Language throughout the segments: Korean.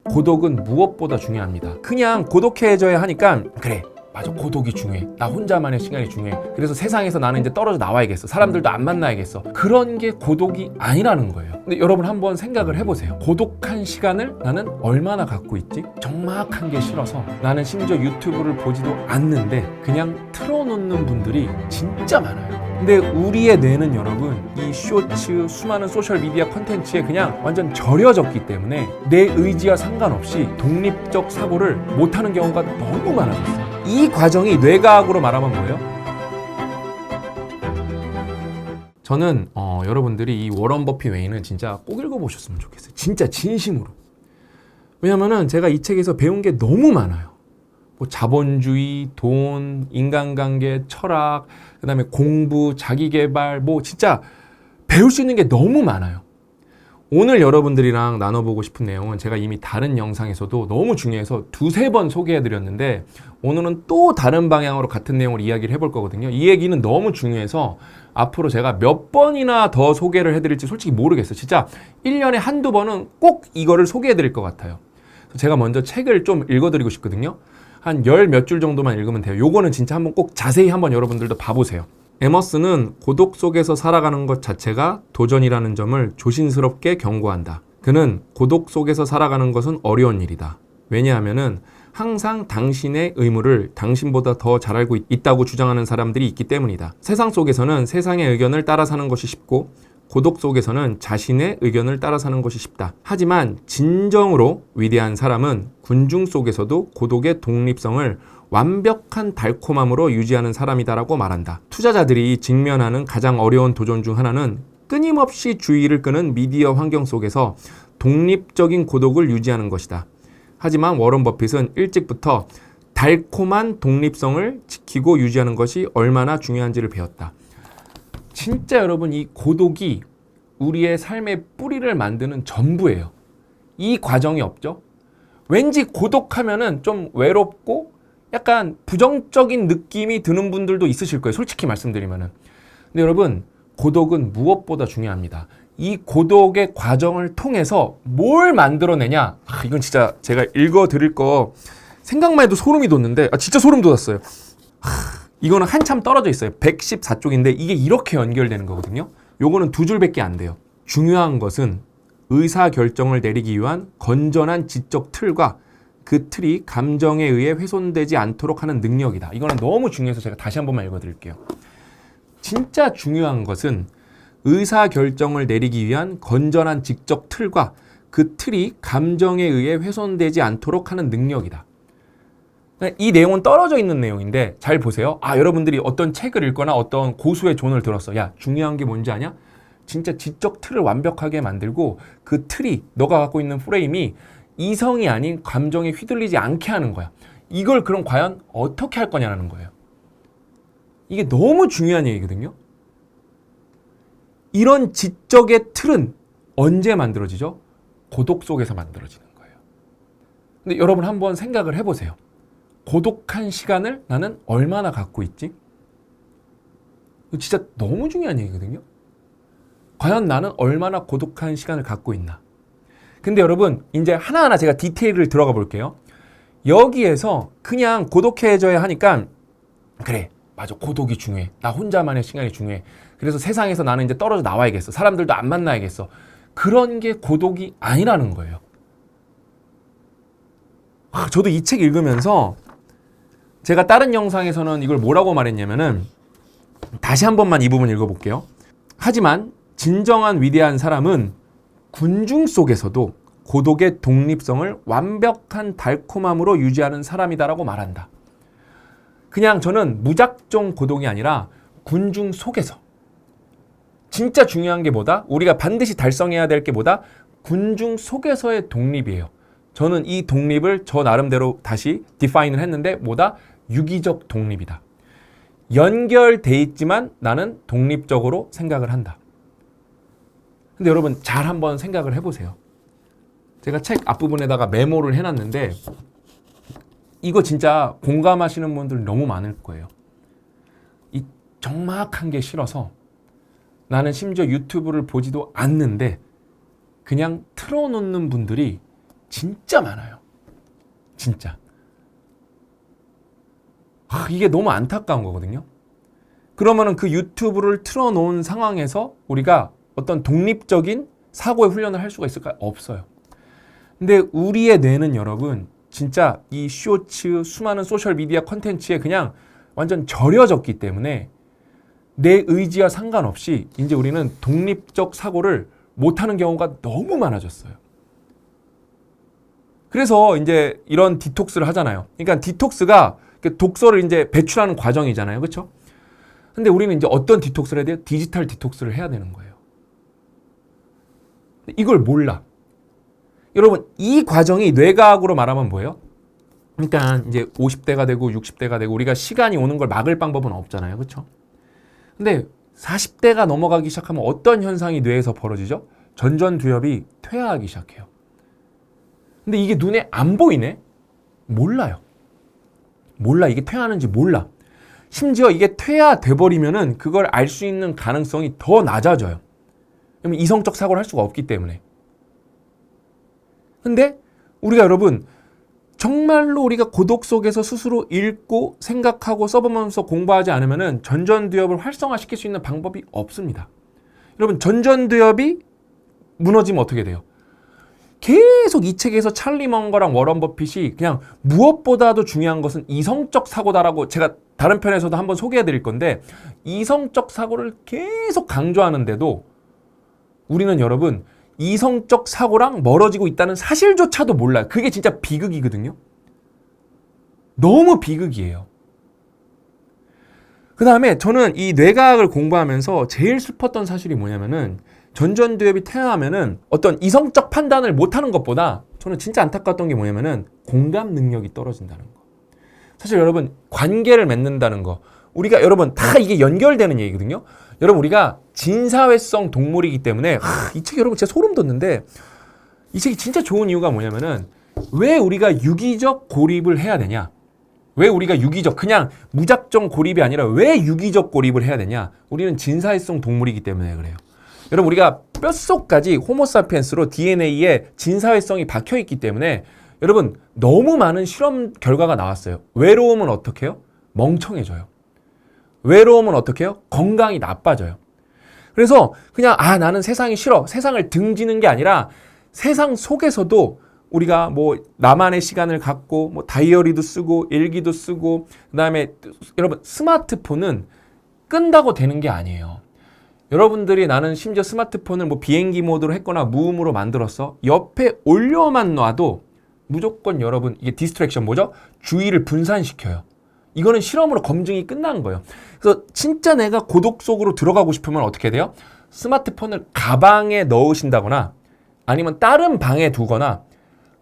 고독은 무엇보다 중요합니다. 그냥 고독해져야 하니까 그래 맞아 고독이 중요해, 나 혼자만의 시간이 중요해, 그래서 세상에서 나는 이제 떨어져 나와야겠어, 사람들도 안 만나야겠어, 그런 게 고독이 아니라는 거예요. 근데 여러분 한번 생각을 해보세요. 고독한 시간을 나는 얼마나 갖고 있지? 적막한 게 싫어서 나는 심지어 유튜브를 보지도 않는데 그냥 틀어놓는 분들이 진짜 많아요. 근데 우리의 뇌는 여러분 이 쇼츠, 수많은 소셜미디어 컨텐츠에 그냥 완전 절여졌기 때문에 내 의지와 상관없이 독립적 사고를 못하는 경우가 너무 많아졌어요. 이 과정이 뇌과학으로 말하면 뭐예요? 저는 여러분들이 이 워런 버핏 외에는 진짜 꼭 읽어보셨으면 좋겠어요. 진짜 진심으로. 왜냐면은 제가 이 책에서 배운 게 너무 많아요. 뭐 자본주의, 돈, 인간관계, 철학, 그 다음에 공부, 자기계발, 뭐 진짜 배울 수 있는 게 너무 많아요. 오늘 여러분들이랑 나눠보고 싶은 내용은 제가 이미 다른 영상에서도 너무 중요해서 두세 번 소개해드렸는데 오늘은 또 다른 방향으로 같은 내용을 이야기를 해볼 거거든요. 이 얘기는 너무 중요해서 앞으로 제가 몇 번이나 더 소개를 해드릴지 솔직히 모르겠어요. 진짜 1년에 한두 번은 꼭 이거를 소개해드릴 것 같아요. 제가 먼저 책을 좀 읽어드리고 싶거든요. 한 열 몇 줄 정도만 읽으면 돼요. 요거는 진짜 한번 꼭 자세히 한번 여러분들도 봐보세요. 에머스는 고독 속에서 살아가는 것 자체가 도전이라는 점을 조심스럽게 경고한다. 그는 고독 속에서 살아가는 것은 어려운 일이다. 왜냐하면은 항상 당신의 의무를 당신보다 더 잘 알고 있다고 주장하는 사람들이 있기 때문이다. 세상 속에서는 세상의 의견을 따라 사는 것이 쉽고 고독 속에서는 자신의 의견을 따라 사는 것이 쉽다. 하지만 진정으로 위대한 사람은 군중 속에서도 고독의 독립성을 완벽한 달콤함으로 유지하는 사람이다라고 말한다. 투자자들이 직면하는 가장 어려운 도전 중 하나는 끊임없이 주의를 끄는 미디어 환경 속에서 독립적인 고독을 유지하는 것이다. 하지만 워런 버핏은 일찍부터 달콤한 독립성을 지키고 유지하는 것이 얼마나 중요한지를 배웠다. 진짜 여러분 이 고독이 우리의 삶의 뿌리를 만드는 전부예요. 이 과정이 없죠? 왠지 고독하면은 좀 외롭고 약간 부정적인 느낌이 드는 분들도 있으실 거예요. 솔직히 말씀드리면은. 근데 여러분 고독은 무엇보다 중요합니다. 이 고독의 과정을 통해서 뭘 만들어내냐? 이건 진짜 제가 읽어드릴 거 생각만 해도 소름이 돋는데 진짜 소름 돋았어요. 이거는 한참 떨어져 있어요. 114쪽인데 이게 이렇게 연결되는 거거든요. 요거는 두 줄밖에 안 돼요. 중요한 것은 의사결정을 내리기 위한 건전한 지적 틀과 그 틀이 감정에 의해 훼손되지 않도록 하는 능력이다. 이거는 너무 중요해서 제가 다시 한 번만 읽어드릴게요. 진짜 중요한 것은 의사결정을 내리기 위한 건전한 지적 틀과 그 틀이 감정에 의해 훼손되지 않도록 하는 능력이다. 이 내용은 떨어져 있는 내용인데 잘 보세요. 여러분들이 어떤 책을 읽거나 어떤 고수의 조언을 들었어. 야, 중요한 게 뭔지 아냐? 진짜 지적 틀을 완벽하게 만들고 그 틀이 너가 갖고 있는 프레임이 이성이 아닌 감정에 휘둘리지 않게 하는 거야. 이걸 그럼 과연 어떻게 할 거냐는 거예요. 이게 너무 중요한 얘기거든요. 이런 지적의 틀은 언제 만들어지죠? 고독 속에서 만들어지는 거예요. 근데 여러분 한번 생각을 해보세요. 고독한 시간을 나는 얼마나 갖고 있지? 이거 진짜 너무 중요한 얘기거든요. 과연 나는 얼마나 고독한 시간을 갖고 있나? 근데 여러분 이제 하나하나 제가 디테일을 들어가 볼게요. 여기에서 그냥 고독해져야 하니까 그래 맞아 고독이 중요해, 나 혼자만의 시간이 중요해, 그래서 세상에서 나는 이제 떨어져 나와야겠어, 사람들도 안 만나야겠어, 그런 게 고독이 아니라는 거예요. 저도 이 책 읽으면서 제가 다른 영상에서는 이걸 뭐라고 말했냐면은 다시 한 번만 이 부분 읽어볼게요. 하지만 진정한 위대한 사람은 군중 속에서도 고독의 독립성을 완벽한 달콤함으로 유지하는 사람이다라고 말한다. 그냥 저는 무작정 고독이 아니라 군중 속에서 진짜 중요한 게 뭐다? 우리가 반드시 달성해야 될 게 뭐다? 군중 속에서의 독립이에요. 저는 이 독립을 저 나름대로 다시 디파인을 했는데 뭐다? 유기적 독립이다. 연결돼 있지만 나는 독립적으로 생각을 한다. 근데 여러분 잘 한번 생각을 해보세요. 제가 책 앞부분에다가 메모를 해놨는데 이거 진짜 공감하시는 분들 너무 많을 거예요. 이 적막한 게 싫어서 나는 심지어 유튜브를 보지도 않는데 그냥 틀어놓는 분들이 진짜 많아요. 진짜. 이게 너무 안타까운 거거든요. 그러면은 그 유튜브를 틀어놓은 상황에서 우리가 어떤 독립적인 사고의 훈련을 할 수가 있을까요? 없어요. 근데 우리의 뇌는 여러분 진짜 이 쇼츠, 수많은 소셜미디어 컨텐츠에 그냥 완전 절여졌기 때문에 내 의지와 상관없이 이제 우리는 독립적 사고를 못하는 경우가 너무 많아졌어요. 그래서 이제 이런 디톡스를 하잖아요. 그러니까 디톡스가 독소를 이제 배출하는 과정이잖아요. 그렇죠? 근데 우리는 이제 어떤 디톡스를 해야 돼요? 디지털 디톡스를 해야 되는 거예요. 이걸 몰라. 여러분, 이 과정이 뇌과학으로 말하면 뭐예요? 그러니까 이제 50대가 되고 60대가 되고 우리가 시간이 오는 걸 막을 방법은 없잖아요. 그렇죠? 근데 40대가 넘어가기 시작하면 어떤 현상이 뇌에서 벌어지죠? 전전두엽이 퇴화하기 시작해요. 근데 이게 눈에 안 보이네? 몰라요. 몰라. 이게 퇴화하는지 몰라. 심지어 이게 퇴화돼 버리면은 그걸 알 수 있는 가능성이 더 낮아져요. 그러면 이성적 사고를 할 수가 없기 때문에. 근데 우리가 여러분 정말로 우리가 고독 속에서 스스로 읽고 생각하고 써보면서 공부하지 않으면은 전전두엽을 활성화시킬 수 있는 방법이 없습니다. 여러분 전전두엽이 무너지면 어떻게 돼요? 계속 이 책에서 찰리 먼거랑 워런 버핏이 그냥 무엇보다도 중요한 것은 이성적 사고다라고 제가 다른 편에서도 한번 소개해 드릴 건데 이성적 사고를 계속 강조하는데도 우리는 여러분 이성적 사고랑 멀어지고 있다는 사실조차도 몰라요. 그게 진짜 비극이거든요. 너무 비극이에요. 그 다음에 저는 이 뇌과학을 공부하면서 제일 슬펐던 사실이 뭐냐면은 전전두엽이 퇴화하면은 어떤 이성적 판단을 못하는 것보다 저는 진짜 안타까웠던 게 뭐냐면은 공감 능력이 떨어진다는 거. 사실 여러분 관계를 맺는다는 거 우리가 여러분 다 이게 연결되는 얘기거든요. 여러분 우리가 진사회성 동물이기 때문에 이 책 여러분 진짜 소름 돋는데 이 책이 진짜 좋은 이유가 뭐냐면은 왜 우리가 유기적 고립을 해야 되냐? 왜 우리가 유기적 그냥 무작정 고립이 아니라 왜 유기적 고립을 해야 되냐? 우리는 진사회성 동물이기 때문에 그래요. 여러분 우리가 뼛속까지 호모사피엔스로 DNA에 진사회성이 박혀있기 때문에 여러분 너무 많은 실험 결과가 나왔어요. 외로움은 어떻게 해요? 멍청해져요. 외로움은 어떻게 해요? 건강이 나빠져요. 그래서 그냥 나는 세상이 싫어. 세상을 등지는 게 아니라 세상 속에서도 우리가 뭐 나만의 시간을 갖고 뭐 다이어리도 쓰고 일기도 쓰고 그다음에 여러분 스마트폰은 끈다고 되는 게 아니에요. 여러분들이 나는 심지어 스마트폰을 뭐 비행기 모드로 했거나 무음으로 만들었어. 옆에 올려만 놔도 무조건 여러분 이게 디스트랙션 뭐죠? 주의를 분산시켜요. 이거는 실험으로 검증이 끝난 거예요. 그래서 진짜 내가 고독 속으로 들어가고 싶으면 어떻게 돼요? 스마트폰을 가방에 넣으신다거나 아니면 다른 방에 두거나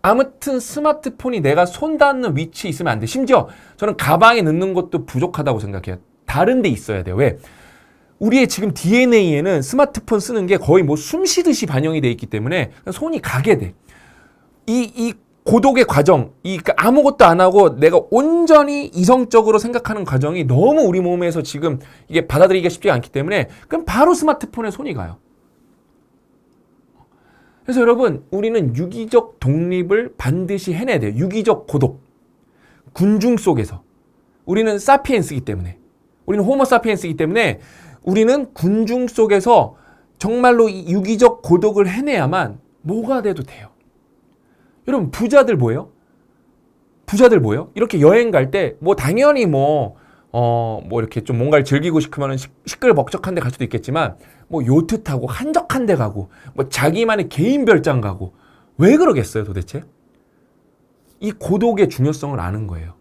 아무튼 스마트폰이 내가 손 닿는 위치에 있으면 안 돼. 심지어 저는 가방에 넣는 것도 부족하다고 생각해요. 다른 데 있어야 돼요. 왜? 우리의 지금 DNA에는 스마트폰 쓰는 게 거의 뭐 숨 쉬듯이 반영이 돼 있기 때문에 손이 가게 돼. 이 고독의 과정, 그러니까 아무것도 안 하고 내가 온전히 이성적으로 생각하는 과정이 너무 우리 몸에서 지금 이게 받아들이기가 쉽지 않기 때문에 그럼 바로 스마트폰에 손이 가요. 그래서 여러분 우리는 유기적 독립을 반드시 해내야 돼요. 유기적 고독. 군중 속에서. 우리는 사피엔스이기 때문에. 우리는 호모 사피엔스이기 때문에 우리는 군중 속에서 정말로 이 유기적 고독을 해내야만 뭐가 돼도 돼요. 여러분 부자들 뭐예요? 부자들 뭐예요? 이렇게 여행 갈 때 뭐 당연히 뭐 이렇게 좀 뭔가를 즐기고 싶으면 시끌벅적한 데 갈 수도 있겠지만 뭐 요트 타고 한적한 데 가고 뭐 자기만의 개인 별장 가고 왜 그러겠어요 도대체? 이 고독의 중요성을 아는 거예요.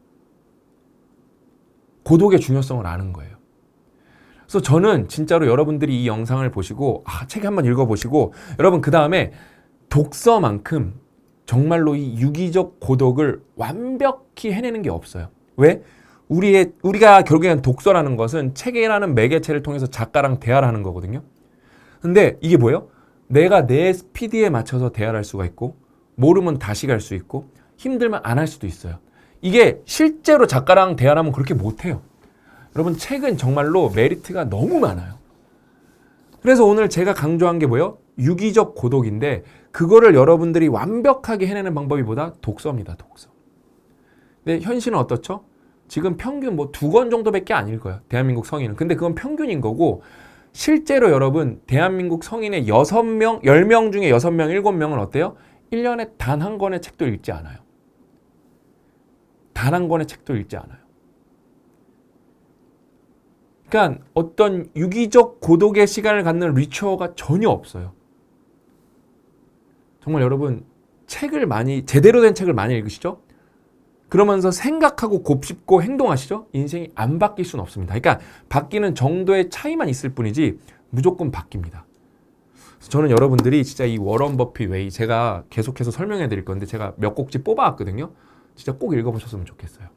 고독의 중요성을 아는 거예요. 그래서 저는 진짜로 여러분들이 이 영상을 보시고 책 한번 읽어보시고 여러분 그 다음에 독서만큼 정말로 이 유기적 고독을 완벽히 해내는 게 없어요. 왜? 우리가 결국엔 독서라는 것은 책이라는 매개체를 통해서 작가랑 대화를 하는 거거든요. 근데 이게 뭐예요? 내가 내 스피드에 맞춰서 대화를 할 수가 있고 모르면 다시 갈 수 있고 힘들면 안 할 수도 있어요. 이게 실제로 작가랑 대화를 하면 그렇게 못해요. 여러분 책은 정말로 메리트가 너무 많아요. 그래서 오늘 제가 강조한 게 뭐예요? 유기적 고독인데 그거를 여러분들이 완벽하게 해내는 방법이 뭐다? 독서입니다. 독서. 근데 현실은 어떻죠? 지금 평균 뭐 2권 정도밖에 안 읽어요. 대한민국 성인은. 근데 그건 평균인 거고 실제로 여러분 대한민국 성인의 6명, 10명 중에 6명, 7명은 어때요? 1년에 단 한 권의 책도 읽지 않아요. 단 한 권의 책도 읽지 않아요. 그러니까 어떤 유기적 고독의 시간을 갖는 리추어가 전혀 없어요. 정말 여러분 책을 많이 제대로 된 책을 많이 읽으시죠? 그러면서 생각하고 곱씹고 행동하시죠? 인생이 안 바뀔 수는 없습니다. 그러니까 바뀌는 정도의 차이만 있을 뿐이지 무조건 바뀝니다. 그래서 저는 여러분들이 진짜 이 워런 버핏 웨이 제가 계속해서 설명해 드릴 건데 제가 몇 곡지 뽑아왔거든요. 진짜 꼭 읽어보셨으면 좋겠어요.